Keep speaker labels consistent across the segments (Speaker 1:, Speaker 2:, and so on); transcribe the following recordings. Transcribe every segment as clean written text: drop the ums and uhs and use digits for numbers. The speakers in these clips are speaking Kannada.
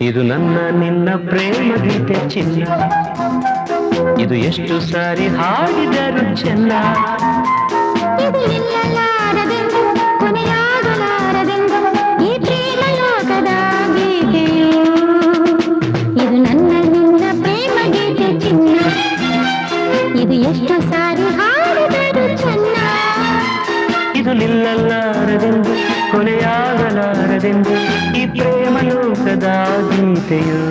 Speaker 1: ಇದು ನನ್ನ ನಿನ್ನ ಪ್ರೇಮ ಗೀತೆ ಚಿನ್ನ, ಇದು ಎಷ್ಟು ಸಾರಿ ಹಾಡಿದರು ಚೆನ್ನ.
Speaker 2: ಇದು ನಿಲ್ಲಲಾರದೆಂದು ಕೊನೆಯಾಗಲಾರದೆಂದು ಈ ಪ್ರೇಮ ಲೋಕದ ಗೀತೆಯು. ಇದು ನನ್ನ ನಿನ್ನ ಪ್ರೇಮ ಗೀತೆ ಚಿನ್ನ, ಇದು ಎಷ್ಟು ಸಾರಿ ಹಾಡಿದರು ಚೆನ್ನ.
Speaker 1: ಇದು ನಿಲ್ಲಲಾರದೆಂದು ಕೊನೆಯಾಗಲಾರದೆಂದು ಈ ಪ್ರೇಮ ಲೋಕದ ಗೀತೆಯು.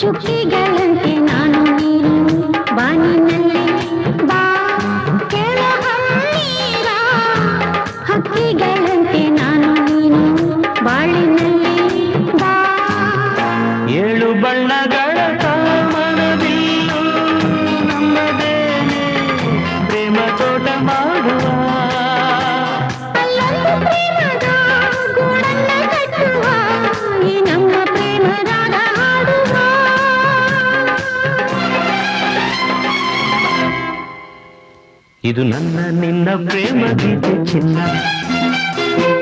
Speaker 2: ಚುಕ್ಕಿಗಳಂತೆ ನಾನು ನೀನು ಬಾನಿನಲ್ಲಿ ಬಾ ಕೇಳೋ ಹಮ್ಮೀರ, ಹಕ್ಕಿಗಳಂತೆ ನಾನು ನೀನು ಬಾಳಿನಲ್ಲಿ ಬಾ.
Speaker 1: ಏಳು ಬಣ್ಣಗಳ ಕಾಮನದಿಲ್ಲು ನಮ್ಮದೇನೆ ಪ್ರೇಮ ತೋಟ ಮಾಡುವ.
Speaker 2: ಅಲ್ಲೊಂದು ಪ್ರೇಮದ ಗೂಡನ್ನ ಕಟ್ಟುವ, ಈ ನಮ್ಮ ಪ್ರೇಮದ ಹಾಡುವ.
Speaker 1: ಇದು ನನ್ನ ನಿನ್ನ ಪ್ರೇಮ ಗೀತೆ ಚಿನ್ನ,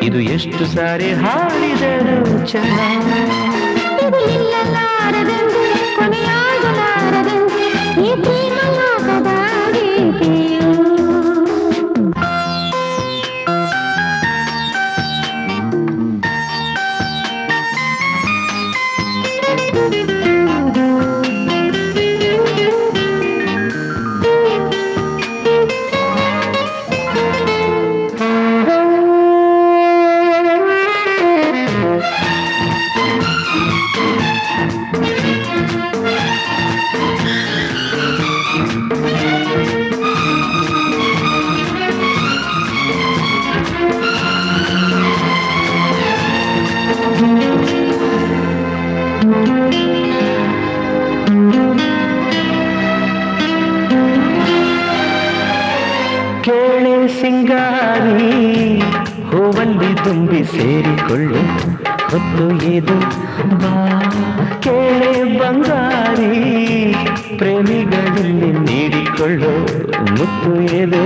Speaker 1: ಇದು ಎಷ್ಟು ಸಾರಿ ಹಾಡಿದರು ಚೆನ್ನ.
Speaker 2: ಇದು ನಿಲ್ಲಲಾರದೆಂದು ಕೊನೆಯಾಗಲಾರದೆಂದು ಈ ಪ್ರೇಮ ಲೋಕದ ಗೀತೆಯು.
Speaker 1: ಕೇಳೆ ಸಿಂಗಾರಿ ಹೂವಲ್ಲಿ ತುಂಬಿ ಸೇರಿಕೊಳ್ಳು ಹೊತ್ತು ಇದು ಬಾ. ಕೇಳೆ ಬಂಗಾರಿ ಪ್ರೇಮಿಗಳಲ್ಲಿ ನೀಡಿಕೊಳ್ಳು ಮುತ್ತು ಇದು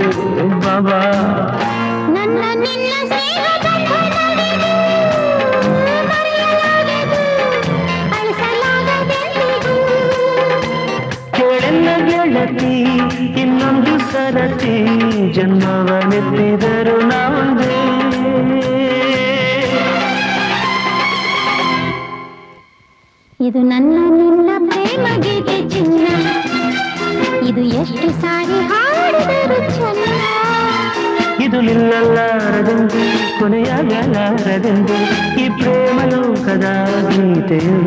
Speaker 1: ಬಾಬಾ.
Speaker 2: ನನ್ನ ನಿನ್ನ ಸ್ನೇಹ ಬಂಧನವಿದು ಮರೆಯಲಾಗದು, ಅಳಿಸಲಾಗದೆಂದಿಗೂ.
Speaker 1: ಕೇಳೆಲ್ಲ ಗೆಳತಿ ಇನ್ನೊಂದು ಸರತಿ ಜನ್ಮವನೆತ್ತಿದರು ನಾವೊಂದೇ.
Speaker 2: ಇದು ನನ್ನ ನಿನ್ನ ಪ್ರೇಮ ಗೀತೆ ಚಿನ್ನ, ಇದು ಎಷ್ಟು ಸಾರಿ ಹಾಡಿದರು ಚೆನ್ನ.
Speaker 1: ಇದು ನಿಲ್ಲಲಾರದೆಂದು ಕೊನೆಯಾಗಲಾರದೆಂದು ಈ ಪ್ರೇಮ ಲೋಕದ ಗೀತೆಯು.